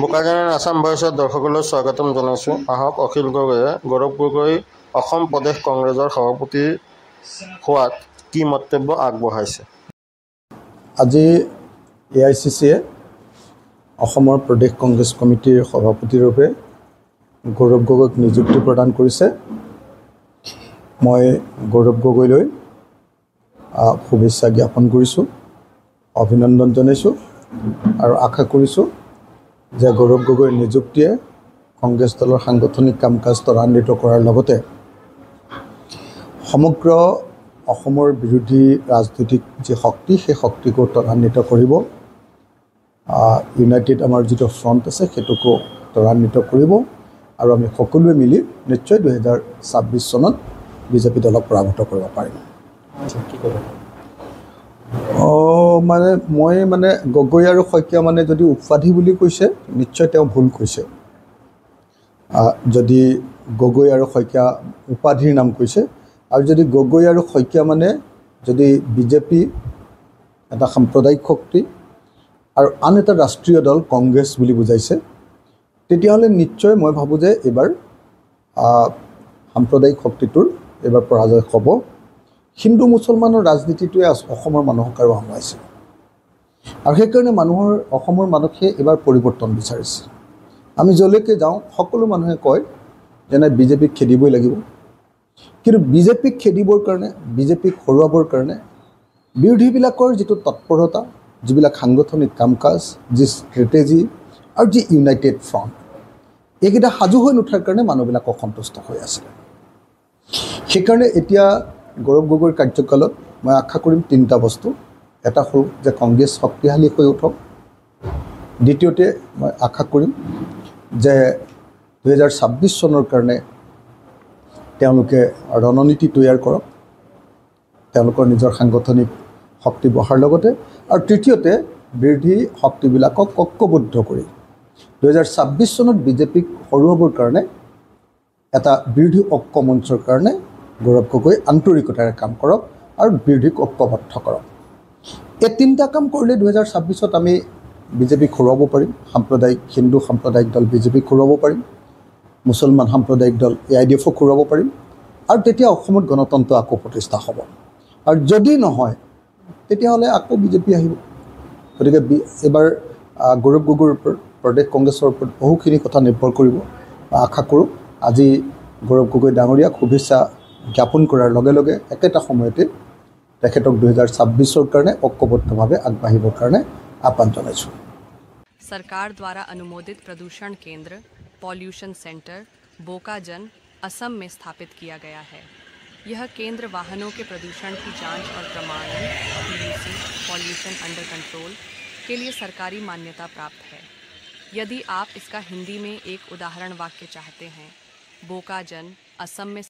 বোকাজানৰ আসাম ভইচৰ দৰ্শকলৈ স্বাগতম জনাইছোঁ। আহক অখিল গগৈয়ে গৌৰৱ গগৈ অসম প্ৰদেশ কংগ্ৰেছৰ সভাপতি হোৱাত কি মন্তব্য আগবঢ়াইছে। আজি AICCয়ে অসমৰ প্ৰদেশ কংগ্ৰেছ কমিটিৰ সভাপতিৰ ৰূপে গৌৰৱ গগৈক নিযুক্তি প্ৰদান কৰিছে। মই গৌৰৱ গগৈলৈ শুভেচ্ছা জ্ঞাপন কৰিছোঁ, অভিনন্দন জনাইছোঁ আৰু আশা কৰিছোঁ যে গৌৰৱ গগৈৰ নিযুক্তিয়ে কংগ্ৰেছ দলৰ সাংগঠনিক কাম কাজ ত্বৰান্বিত কৰাৰ লগতে সমগ্ৰ অসমৰ বিৰোধী ৰাজনৈতিক যি শক্তি সেই শক্তিকো ত্বৰান্বিত কৰিব। ইউনাইটেড আমাৰ যিটো ফ্ৰণ্ট আছে সেইটোকো ত্বৰান্বিত কৰিব আৰু আমি সকলোৱে মিলি নিশ্চয় 2026 চনত বিজেপি দলক পৰাভূত কৰিব পাৰিম। মই গগৈ আৰু শইকীয়া যদি উপাধি বুলি কৈছে নিশ্চয় তেওঁ ভুল কৈছে। যদি গগৈ আৰু শইকীয়া উপাধিৰ নাম কৈছে আৰু যদি গগৈ আৰু শইকীয়া যদি বিজেপি এটা সাম্প্ৰদায়িক শক্তি আৰু আন এটা ৰাষ্ট্ৰীয় দল কংগ্ৰেছ বুলি বুজাইছে, তেতিয়াহ'লে নিশ্চয় মই ভাবোঁ যে এইবাৰ সাম্প্ৰদায়িক শক্তিটোৰ এইবাৰ পৰাজয় হ'ব। হিন্দু মুছলমানৰ ৰাজনীতিটোৱে অসমৰ মানুহক আৰু আমুৱাইছে আৰু সেইকাৰণে অসমৰ মানুহে এইবাৰ পৰিৱৰ্তন বিচাৰিছে। আমি যলৈকে যাওঁ সকলো মানুহে কয় যে নাই বিজেপিক খেদিবই লাগিব, কিন্তু বিজেপিক খেদিবৰ কাৰণে, বিজেপিক হৰুৱাবৰ কাৰণে বিৰোধীবিলাকৰ যিটো তৎপৰতা, যিবিলাক সাংগঠনিক কাম কাজ, যি ষ্ট্ৰেটেজি আৰু যি ইউনাইটেড ফ্ৰণ্ট, এইকেইটা সাজু হৈ নুঠাৰ কাৰণে মানুহবিলাক অসন্তুষ্ট হৈ আছিলে। সেইকাৰণে এতিয়া গৌৰৱ গগৈৰ কাৰ্যকালত মই আশা কৰিম তিনিটা বস্তু। এটা হ'ল যে কংগ্ৰেছ শক্তিশালী হৈ উঠক। দ্বিতীয়তে মই আশা কৰিম যে 2026 চনৰ কাৰণে তেওঁলোকে ৰণনীতি তৈয়াৰ কৰক, তেওঁলোকৰ নিজৰ সাংগঠনিক শক্তি বঢ়াৰ লগতে। আৰু তৃতীয়তে বিৰোধী শক্তিবিলাকক ঐক্যবদ্ধ কৰি 2026 চনত বিজেপিক হৰুৱাবৰ কাৰণে এটা বিৰোধী ঐক্য মঞ্চৰ কাৰণে গৌৰৱ গগৈ আন্তৰিকতাৰে কাম কৰক আৰু বিৰোধীক ঐক্যবদ্ধ কৰক। এই তিনিটা কাম কৰিলে 2026ত আমি বিজেপিক হৰুৱাব পাৰিম। হিন্দু সাম্প্ৰদায়িক দল বিজেপিক হৰুৱাব পাৰিম, মুছলমান সাম্প্ৰদায়িক দল AIDFক হৰুৱাব পাৰিম আৰু তেতিয়া অসমত গণতন্ত্ৰ আকৌ প্ৰতিষ্ঠা হ'ব। আৰু যদি নহয় তেতিয়াহ'লে আকৌ বিজেপি আহিব। গতিকে এইবাৰ গৌৰৱ গগৈৰ ওপৰত, প্ৰদেশ কংগ্ৰেছৰ ওপৰত বহুখিনি কথা নিৰ্ভৰ কৰিব। আশা কৰোঁ আজি গৌৰৱ গগৈ ডাঙৰীয়াক শুভেচ্ছা জ্ঞাপন কৰাৰ লগে লগে একেটা সময়তে তেখেতক 2026 কাৰণে ঐক্যবদ্ধভাৱে আগবাঢ়িবৰ কাৰণে আহ্বান জনাইছোঁ। सरकार द्वारा अनुमोदित प्रदूषण केंद्र पॉल्यूशन सेंटर बोकाजन असम में स्थापित किया गया है। यह केंद्र वाहनों के प्रदूषण की जांच और प्रमाणन PUC पॉल्यूशन अंडर कंट्रोल के लिए सरकारी मान्यता प्राप्त है। यदि आप इसका हिंदी में एक उदाहरण वाक्य चाहते हैं, बोकाजन असम में